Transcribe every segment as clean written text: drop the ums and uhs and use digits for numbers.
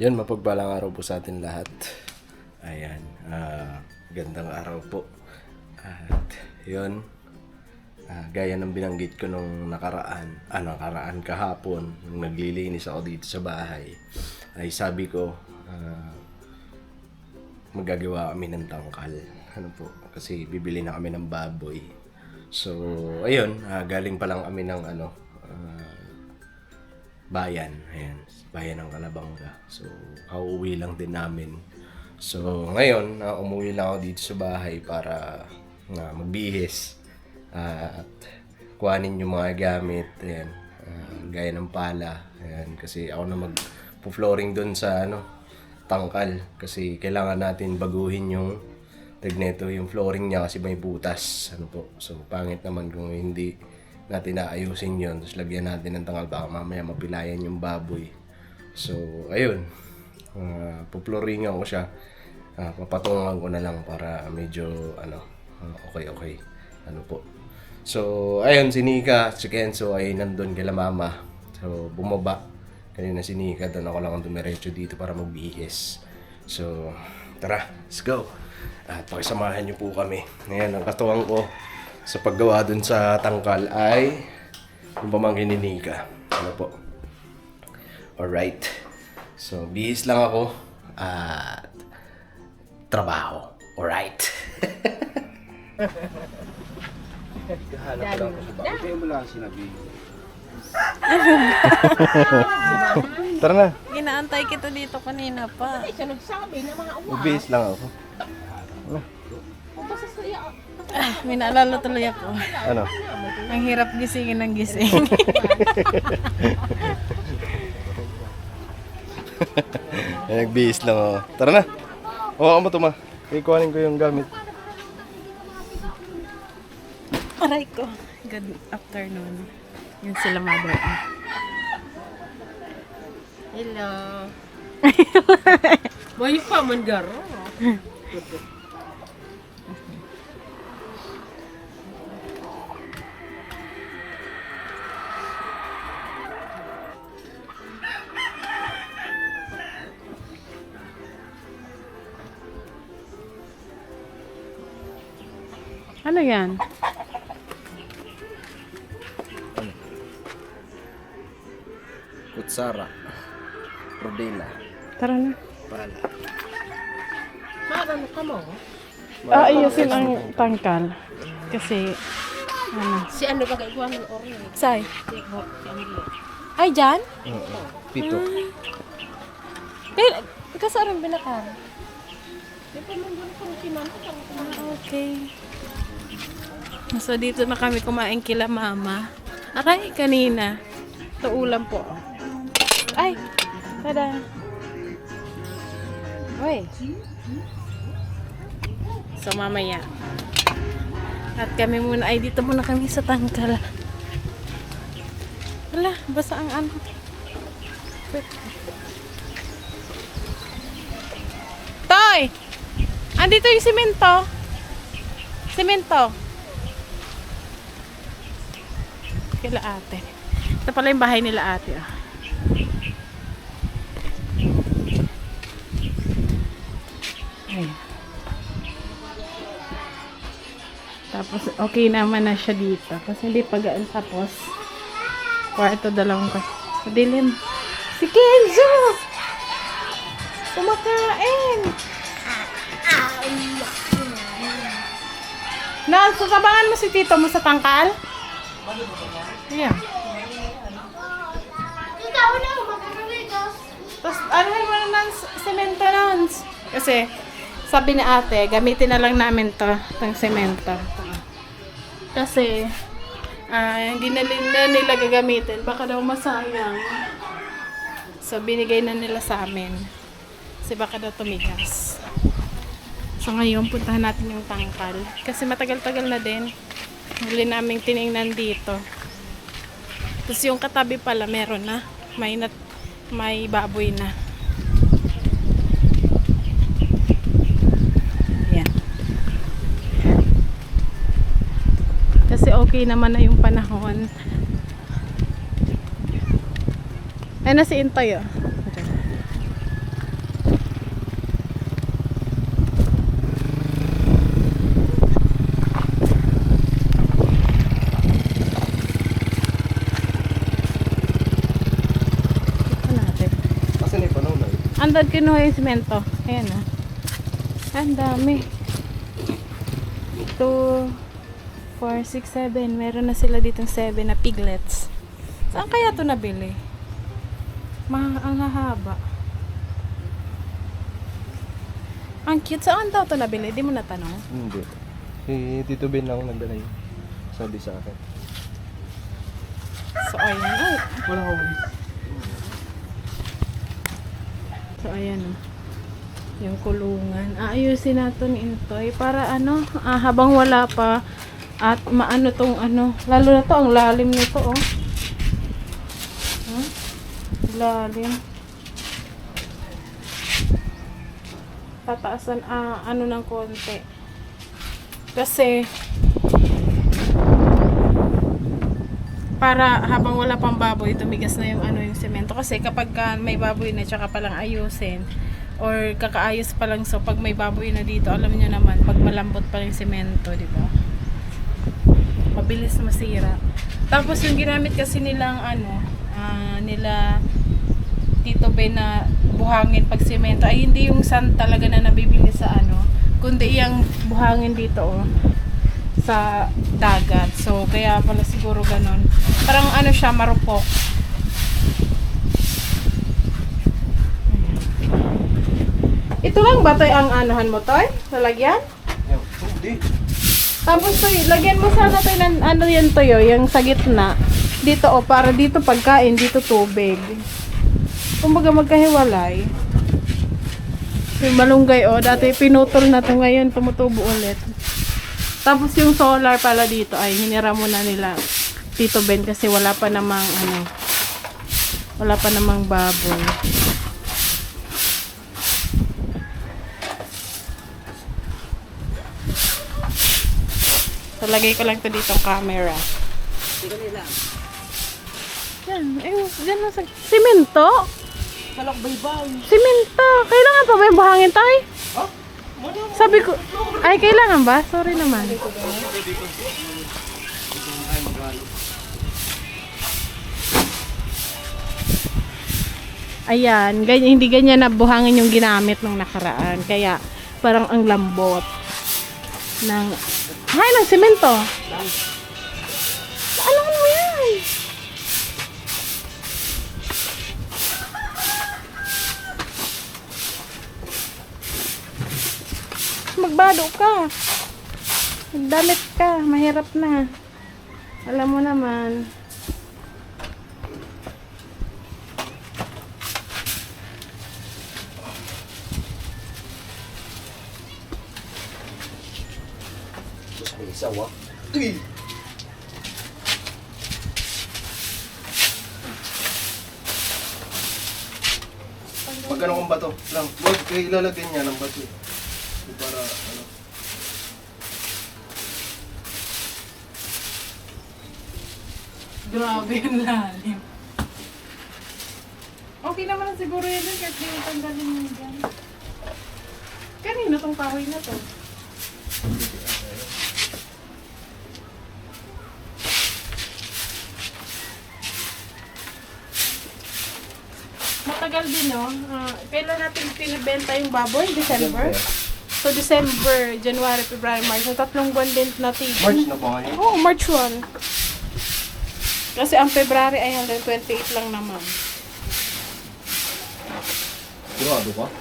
Yun, mapagpalang araw po sa atin lahat. Ayan, gandang araw po. At yun, gaya ng binanggit ko nung nakaraan kahapon, nung naglilinis ako dito sa bahay, ay sabi ko, magagawa kami ng tangkal. Ano po, kasi bibili na kami ng baboy. So, ayun, galing pa lang kami ng bayan. Ayan, bayan ng Calabanga. So, kauwi lang din namin. So, ngayon, umuwi lang ako dito sa bahay para magbihis at kuhanin yung mga gamit. Ayan, gaya ng pala. Ayan, kasi ako na mag-flooring doon sa tangkal. Kasi kailangan natin baguhin yung tigneto, yung flooring niya kasi may butas. Ano po. So, pangit naman kung hindi natin naayusin yun. Tapos lagyan natin ng tangkal. Baka mamaya mapilayan yung baboy. So, ayun. Puploringan ko siya. Papatungan ko na lang para medyo okay. Ano po. So, ayun, si Nika, si Kenzo ay nandun kila mama. So, bumaba. Kanina si Nika, doon ako lang ang dumiretso dito para magbihis. So, tara, let's go. At pakisamahan niyo po kami. Ngayon, ang katuwang ko sa paggawa dun sa tangkal ay yung pamangkin ni Nika. Ano po? Alright. So, bihis lang ako at trabaho. Alright. Kahanap ko lang ako sa bahay. Kaya mo lang sinabi. Tara na. Inaantay kita dito kanina pa. Siya nagsabi na mga uwa. Bihis lang ako. May naalala tuloy ako. Ano? Ang hirap gisingin ng gising. Nagbihis lang ako. Tara na. Oo, mo ito ma. Ikuhanin ko yung gamit. Aray ko. Good afternoon. Yun sila mother. Hello. Bayo pa man garo. Ano yan? Kutsara. Rodela. Tara na. Pala. Ano ka mo? Ayusin ang tangkal. Kasi, Si ano ba kayo ng orange? Say. Si Angelo. Ay, dyan? Pito. Kasarang binakar. Di pa man doon kung kinanta. Okay. So, dito na kami kumain kila mama. Aray, kanina. Ito ulam po. Ay! Tada! Uy! So, mamaya. At kami muna, ay dito muna kami sa tangkal. Wala, basa ang ano. Toy! Andito yung simento. Simento. Kila ate. Ito pala yung bahay nila ate. Oh. Ay. Tapos okay naman na siya dito. Kasi hindi pagaan. Tapos kwarto dalawang ko. Madilim. Si Kenzo! Kumakain! Sasabangan mo si tito mo sa tangkal? Yeah. Ikaw na, magkakaligas. Tapos, ano mo ng semento nun? Kasi, sabi ni ate, gamitin na lang namin to, ng semento. Kasi, hindi na nila gagamitin. Baka daw masayang. So, binigay na nila sa amin. Kasi baka daw tumigas. So, ngayon, puntahan natin yung tangkal. Kasi matagal-tagal na din. Huli namin tinignan dito. Tapos yung katabi pala meron na. May baboy na. Yan. Kasi okay naman na yung panahon. Ay na si Intoy oh. Andad kinuha yung semento. Ayan o. Ang dami. 2, 4, 6, 7. Meron na sila ditong 7 na piglets. Saan kaya ito nabili? Ang hahaba. Ang cute. Saan daw ito nabili? Di mo natanong? Hindi. Si Tito Ben lang nagdala yun. Sabi sa akin. So, ayan. Ay. Wala ko walis. So, ayan o. Yung kulungan. Aayusin natin Intoy para ano, habang wala pa at maano tong ano. Lalo na to, ang lalim nito oh. Huh? Lalim. Tataasan ano ng konti. Kasi para habang wala pang baboy, tumigas na yung ano yung semento. Kasi kapag may baboy na tsaka palang ayusin or kakaayos pa lang, so pag may baboy na dito, alam niyo naman, pag malambot pa yung semento, di ba? Mabilis masira. Tapos yung ginamit kasi nilang ano, nila Tito Ben na buhangin pag semento ay hindi yung sand talaga na nabibili sa ano, kundi yung buhangin dito oh, sa dagat. So kaya pala siguro ganun. Parang ano siya, marupok. Ito lang ba tayo ang anuhan mo toy? Lalagyan? Hindi. Tapos toy, lagyan mo sana tayo ng ano yan toyo, yung sa gitna. Dito oh, para dito pagkain, dito tubig. Kumbaga magkahiwalay. Yung malunggay oh, dati pinutol na to, ngayon tumutubo ulit. Tapos yung solar pala dito ay hinira mo na nila Tito Ben kasi wala pa namang ano, wala pa namang baboy. So lagay ko lang to dito ang camera. Yan, dyan lang sa simento. Balak-baybay. Simento. Kailangan pa ba yung buhangin tayo? Sabi ko, ay kailangan ba? Sorry naman. Ayan, ganyan, hindi ganyan na buhangin yung ginamit nung nakaraan. Kaya parang ang lambot ng ng simento. Alam mo yan. Magbado ka. Magdamit ka. Mahirap na. Alam mo naman. Tapos may isa wak. Uy! Magkano kong bato lang. Huwag kayo ilalagyan niya ng bato. Para ano. Grabe yung lalim. Okay naman lang siguro yun kahit di yung tanggalin mo dyan. Kanino tong kahoy na to? Matagal din no? Kailan natin pinibenta yung baboy? December? So December, January, February, March. So 3 buwan din natin. March na po ngayon. Oo, March 1. Kasi ang February ay hanggang 28 lang naman. Sigurado ka?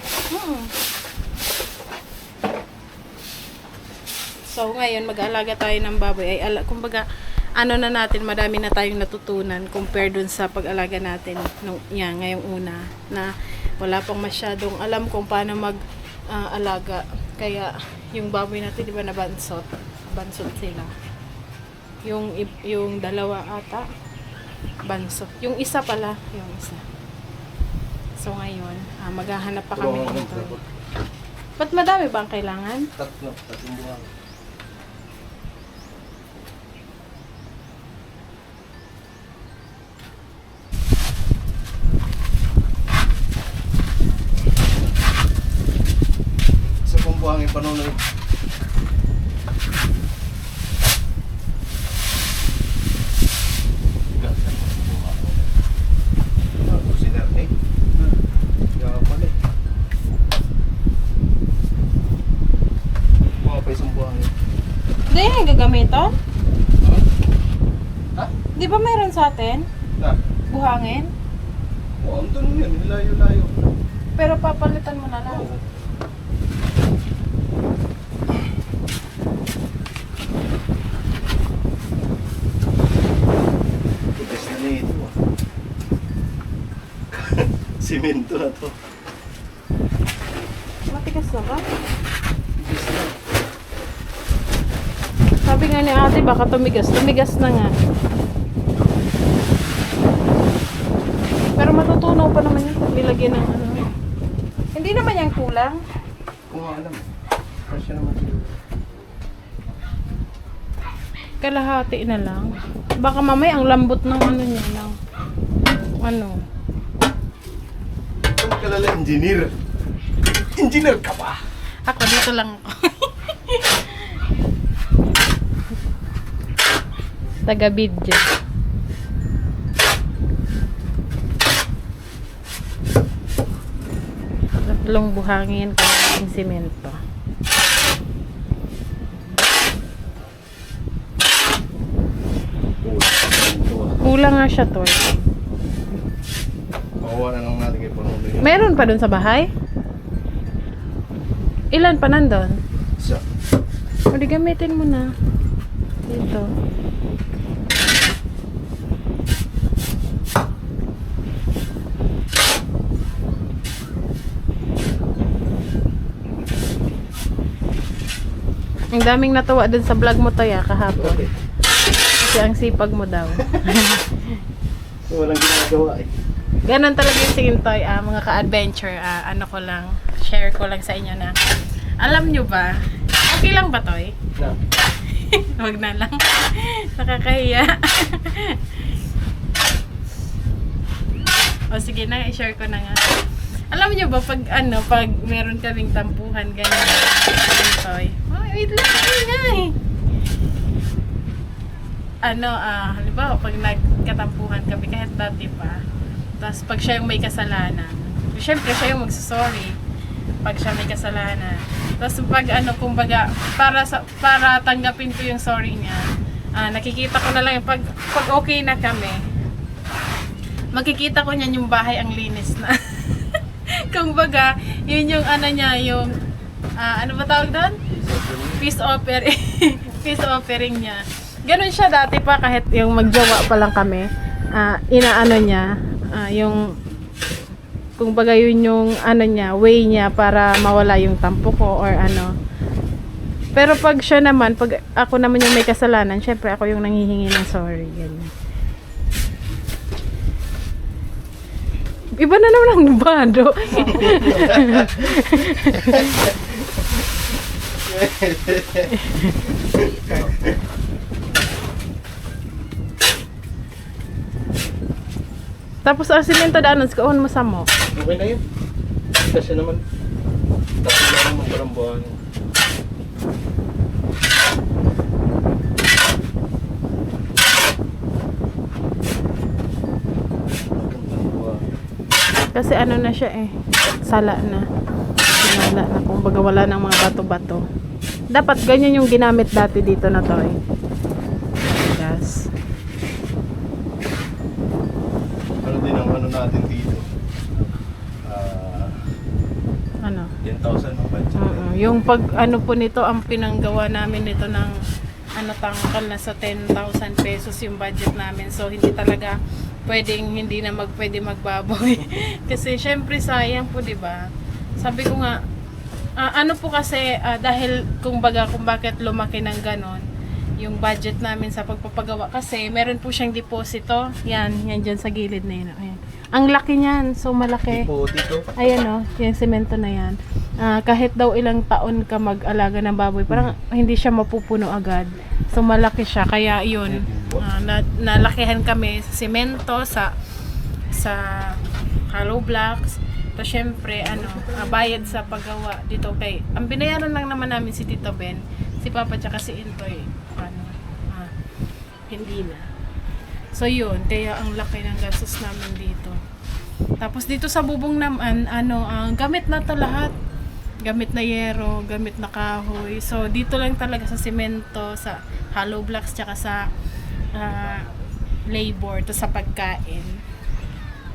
So ngayon mag-aalaga tayo ng baboy ay kumbaga ano na natin, madami na tayong natutunan compare dun sa pag-alaga natin nung ngayong una na wala pang masyadong alam kung paano mag-alaga. Kaya yung baboy natin, di ba, nabansot sila. Yung dalawa ata bansot. Yung isa pala, yung isa. So ngayon, maghahanap pa kami nito. Ba't madami ba ang kailangan? Tatlong buwan. Isa pong buhangin panunoy. to? Ha? Di ba meron sa atin? Na? Buhangin? Oo, andun yun. Layo-layo. Pero papalitan mo na lang. Oo. Tigas na nito ah. Simento na to. Matigas na ba? Tigas na. Sabi nga ni ate, baka tumigas. Tumigas na nga. Pero matutunaw pa naman yun pag nilagyan ng ano. Hindi naman yan kulang. Kung alam. Presyo naman. Kalahati na lang. Baka mamaya ang lambot ng ano niya. Ng, ano. Kung kalala, engineer. Engineer ka pa. Ako, dito lang ako. Taga-video. Tatlong buhangin kalahating simento. Kulang nga siya, tol. Makuha na lang natin kay Pangulong. Meron pa dun sa bahay? Ilan pa nandun? Isa. O di gamitin mo na. Dito. Ang daming natuwa dun sa vlog mo to ya kahapon. Bakit? Kasi ang sipag mo daw. Walang ginagawa eh. Ganon talaga yung tingin Toy, mga ka-adventure, ano ko lang, share ko lang sa inyo na, alam nyo ba, okay lang ba Toy? Na. Wag na lang. Nakakahiya. O sige na, i-share ko na nga. Alam nyo ba, pag meron kaming tampuhan, ganyan, Toy. Oh, wait lang, ingay. Halimbawa, pag nagkatampuhan kami, kahit dati pa, tapos pag siya yung may kasalanan, syempre siya yung magsasorry pag siya may kasalanan. Tapos pag kumbaga, para tanggapin ko yung sorry niya, nakikita ko na lang yung pag okay na kami, makikita ko niyan yung bahay ang linis na. Kumbaga, yun yung niya, yung ano ba tawag doon? Peace offering. Peace offering niya. Ganun siya dati pa, kahit yung magjowa pa lang kami, inaano niya, yung kumbaga yun yung niya, way niya para mawala yung tampo ko or ano. Pero pag siya naman, pag ako naman yung may kasalanan, syempre ako yung nanghihingi ng sorry. Ganyan. Iba na naman ang bado. Tapos ang simento daanan, kauhan mo sa mo. Okay na yun. Kasi naman, tapos na naman parang buwan. Kasi ano na siya eh, sala na. Sinala na, kumbaga wala ng mga bato-bato. Dapat ganyan yung ginamit dati dito na to eh. Gas. Ano din ang ano natin dito? Ano? 10,000 ang budget. Yung pag ano po nito, ang pinanggawa namin nito ng tangkal na sa 10,000 pesos yung budget namin. So hindi talaga hindi na pwede magbaboy. Kasi syempre sayang po, 'di ba? Sabi ko nga ano po kasi dahil kung bakit lumaki ng ganon yung budget namin sa pagpapagawa kasi meron po siyang deposito. Yan dyan sa gilid na yun. Ayan. Ang laki niyan, so malaki. Tipo dito. Ayan yung semento na yan. Kahit daw ilang taon ka mag-alaga ng baboy, parang hindi siya mapupuno agad. So malaki siya, kaya yun, nalakihan kami sa semento, sa hollow blocks. Tapos syempre, bayad sa paggawa dito kay, ang binayaran lang naman namin si Tito Ben, si Papa tsaka si Intoy, hindi na. So yun, kaya ang laki ng gastos namin dito. Tapos dito sa bubong naman, gamit na to lahat. gamit na yero, gamit na kahoy. So, dito lang talaga sa semento, sa hollow blocks, tsaka sa labor, to sa pagkain.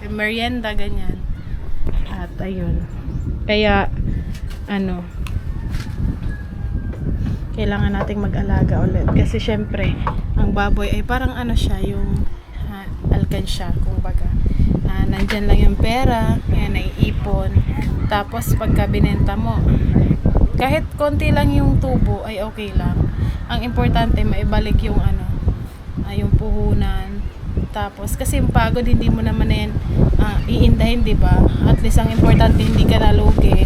Merienda, ganyan. At ayun. Kaya, kailangan nating mag-alaga ulit. Kasi syempre, ang baboy ay parang siya, yung alkansya, kumbaga. Nandyan lang yung pera, kaya naiipon. Tapos, pagka binenta mo, kahit konti lang yung tubo, ay okay lang. Ang importante, maibalik yung yung puhunan. Tapos, kasi yung pagod, hindi mo naman yan iindahin, diba? At least, ang importante, hindi ka nalugi.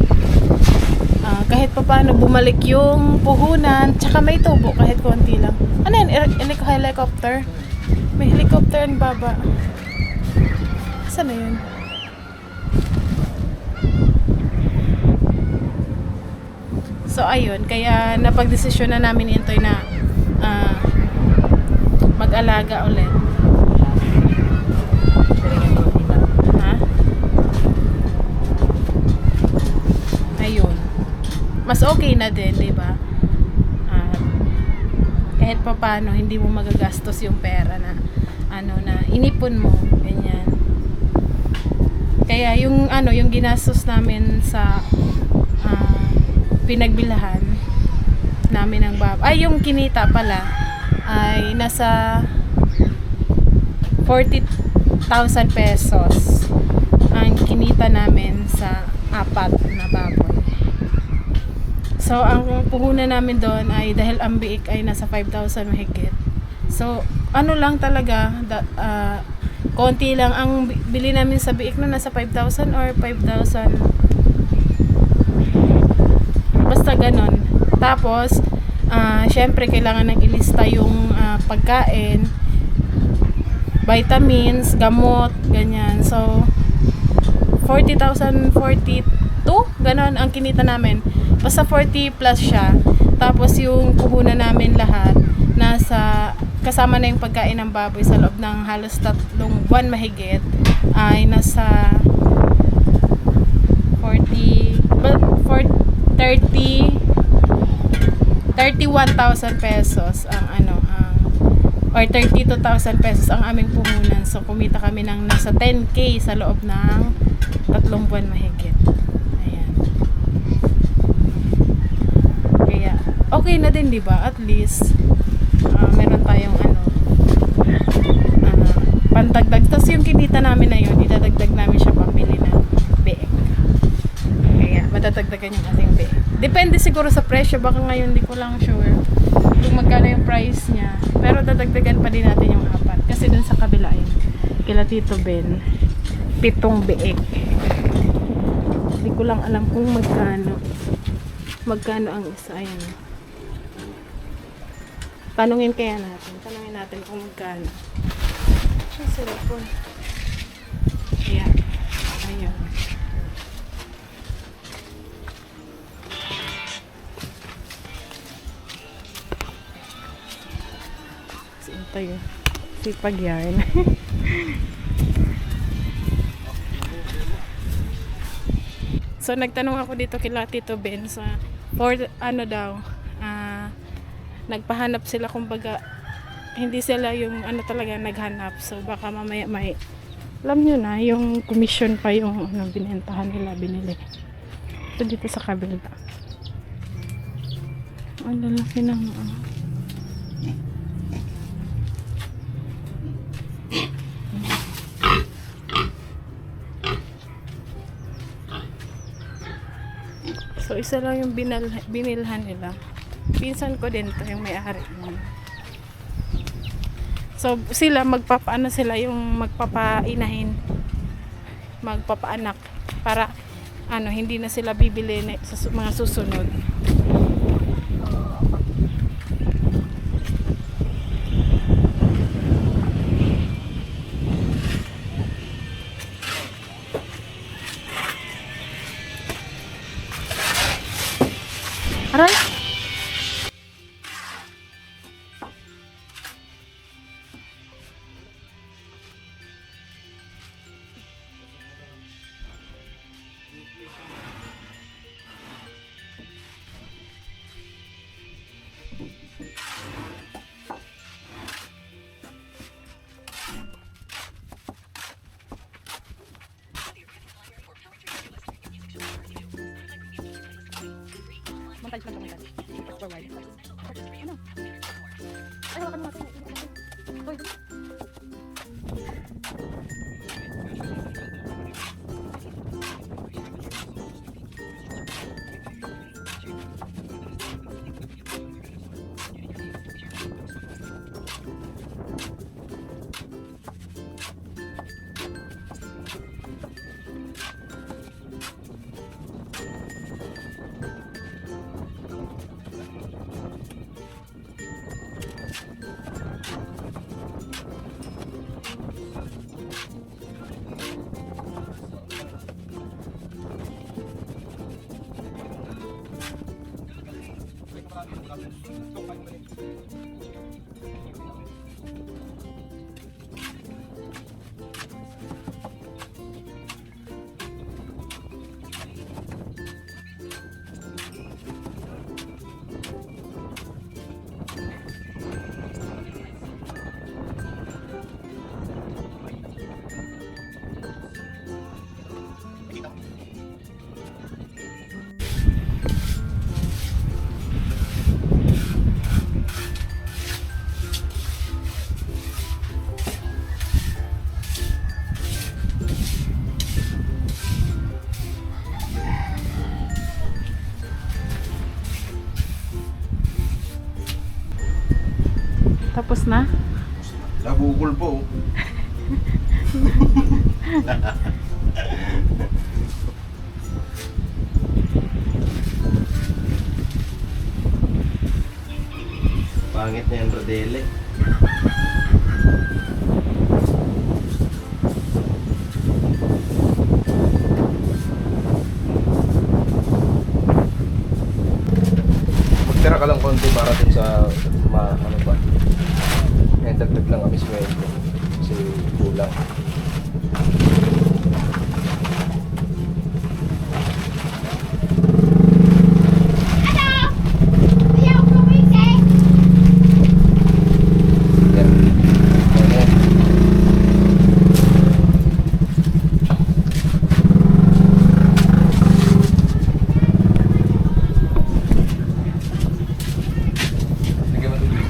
Kahit pa paano bumalik yung puhunan, tsaka may tubo, kahit konti lang. Ano yan? Helicopter? May helicopter ang baba. Saan na yun? So, ayun. Kaya, napagdesisyon na namin ni Intoy na mag-alaga ulit. Ha? Ayun. Mas okay na din, di ba? Kahit pa paano, hindi mo magagastos yung pera na na inipon mo, ganyan. Kaya yung yung ginastos namin sa pinagbilahan namin ng ay yung kinita pala ay nasa 40,000 pesos ang kinita namin sa 4 na baboy. So ang puhunan namin doon ay dahil ang biik ay nasa 5,000 mahigit. So lang talaga konti lang ang bili namin sa biik na nasa 5,000 or 5,000, basta ganon. Tapos syempre kailangan nang ilista yung pagkain, vitamins, gamot, ganyan. So 40,000, 42 ganon ang kinita namin, basta 40 plus siya. Tapos yung puhunan namin lahat nasa, kasama na yung pagkain ng baboy sa loob ng halos 3 buwan mahigit, ay nasa 31,000 pesos ang or 32,000 pesos ang aming puhunan. So kumita kami ng nasa 10k sa loob ng 3 buwan mahigit. Ayan. Kaya okay na din, 'di ba? At least meron tayong pantagdag. Tapos yung kinita namin na yun, idadagdag namin siya pambili ng beek. Kaya madadagdagan yung ating beek. Depende siguro sa presyo. Baka ngayon di ko lang sure kung magkano yung price niya. Pero dadagdagan pa din natin yung 4. Kasi dun sa kabila yun, kila Tito Ben, 7 beek. Hindi ko lang alam kung magkano ang isa. Ayan. Tanungin natin kung magkano. Ang sarap po. Ayan. Ayan. Tayo. Sipag yarn. So nagtanong ako dito kila Tito Ben sa nagpahanap sila, kumbaga hindi sila yung talaga naghanap. So baka mamaya may, alam nyo na, yung commission pa yung binentahan nila, binili. So dito sa kabila. Ang lalaki ng So isa lang yung binilhan nila. Pinsan ko din to, yung may-ari nun. So sila sila yung magpapainahin, magpapaanak para hindi na sila bibili sa mga susunod. Aray! Tapos na? Nabukol po. Pangit na yung rodele. Magtira ka lang konti para dun sa ano ba? Eh, dagdag lang kami sweldo. Kasi kulang. Yan. Ayan. Sige, matubig.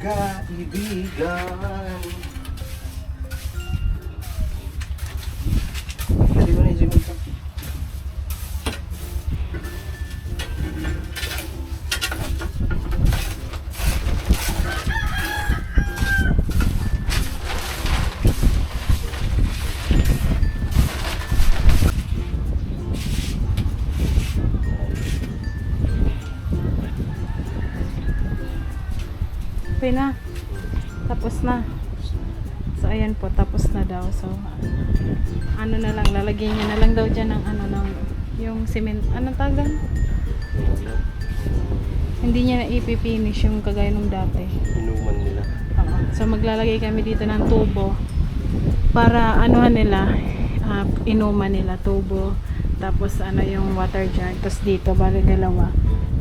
kaibigan. Dali mo na yung simento. Okay na. Tapos na. So, ayan po. Tapos na daw. So, ano na lang. Lalagyan niya na lang daw dyan ng ano, ng yung cement. Anong tagan? Hindi niya na ipipinish yung kagaya nung dati. Inuman nila. Oo. So, maglalagay kami dito ng tubo para anuhan nila, inuman nila tubo. Tapos, ano yung water jar. Tapos dito, bali dalawa.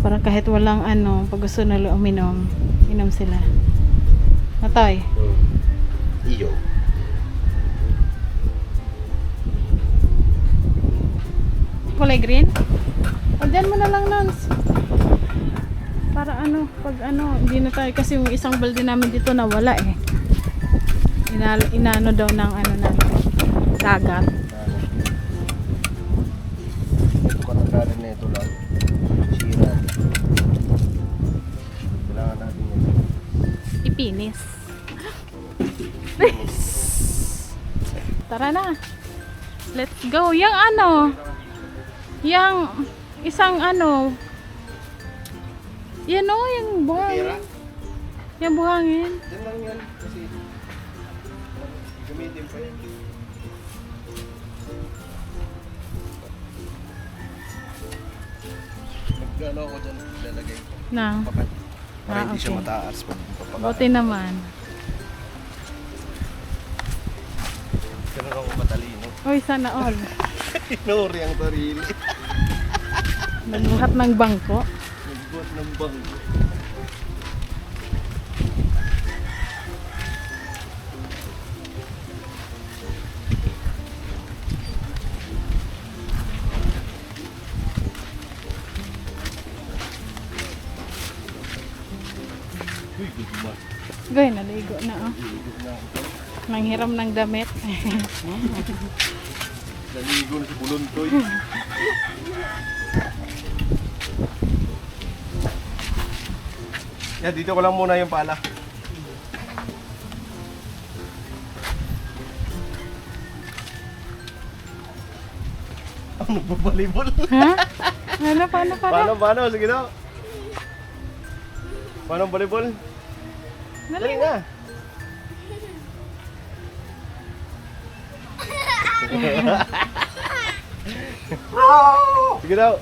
Para kahit walang ano, pag gusto nila uminom, inom sila. Natay. Iyo. Kulay green? O, dyan mo na lang, Nons. Para ano, pag ano, hindi na tayo, kasi yung isang balde namin dito nawala eh. Inano daw ng ano natin, dagat. Ito katagalan na ito lang. Sira. Kailangan natin yun. Ipinis. Tara na. Let's go. Yang ano, yang isang ano, yan o, yung buhangin. Yung buhangin. Yan lang yan. Kasi gamitin pa yan. Nag-ano ako dyan, lalagay ko. Na. Pakat. Para hindi siya Okay. mataas pag papakat. Buti naman. Ganun ako matalino. Uy, sana all. Inuri ang sarili. Nagbuhat ng bangko. Nagbuhat ng bangko. Uy, gugumat. Goy, naligo na oh. Naligo na ako. Nanghiram ng damit. Naligo na si Buluntoy. Yeah, dito ko lang muna yung pala. Ang nagbabalibol. Ha? Ano, paano? Paano? Sige daw. Paano ang volleyball? Dali na. Sige daw.